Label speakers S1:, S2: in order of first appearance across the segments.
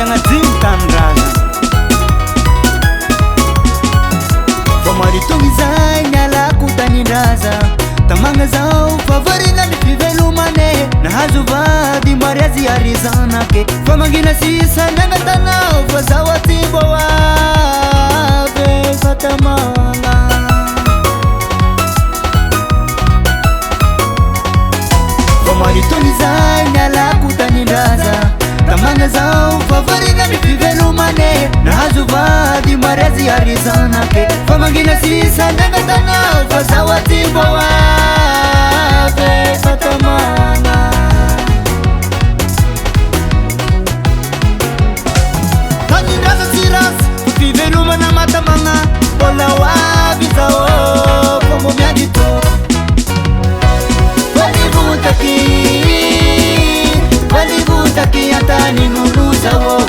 S1: agnatiny tandraza fa maritogny zay nialako tanindraza tamagna zao favarina ny fivelomane nahazo vady mariazy arizanake fa mangina sisa niagnatanao fa zao aty mbô avy fatamagna fa maritogny zay nialako tanindraza tamagna zao favarina ny fivelomane nahazo vady mariazy arizanake fa mangina sisa niagnatanao fa zao aty mbô avy fatamagna tanindraza tsy rasy fivelomana matamagna mbola ho avy zao fa mbô miadito valivutaky atany nolo zao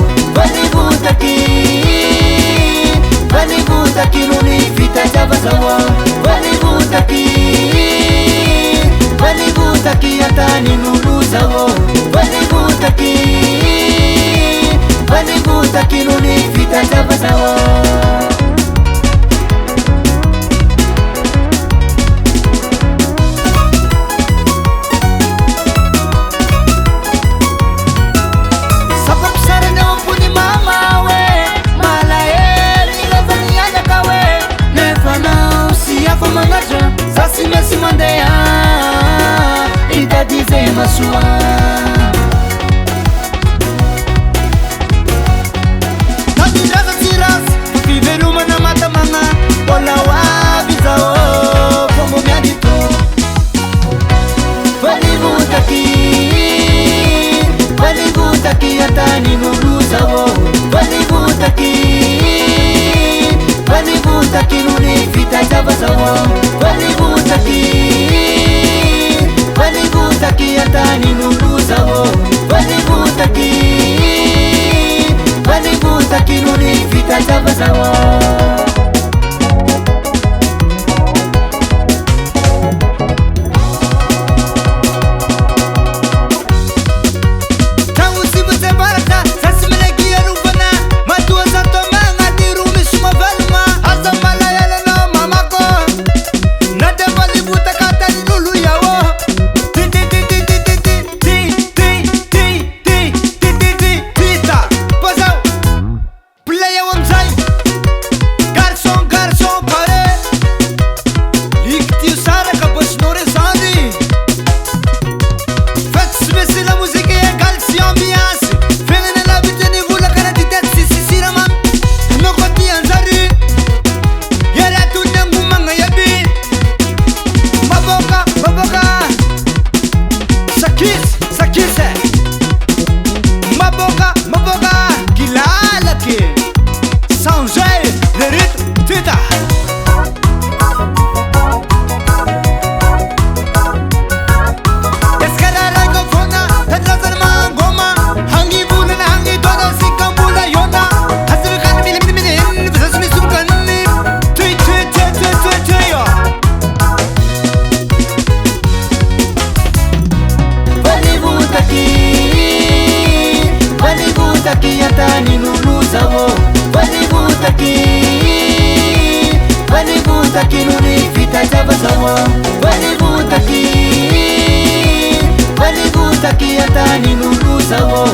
S1: valivutaky nony fitadiava zao valivutaky atany nolo zao valivutaky nony fitadiava zao Zasime simandea idadize masua tanindraza tsy rasy fivelomana matamagna mbola ho avy zao fa mbô miadito valivutaky atany nolo zao valivutaky nony fitadiava zao valivutaky atany nolo zao valivutaky nony fitadiava zao valivutaky nony fitadiava zao valivutaky atany nolo zao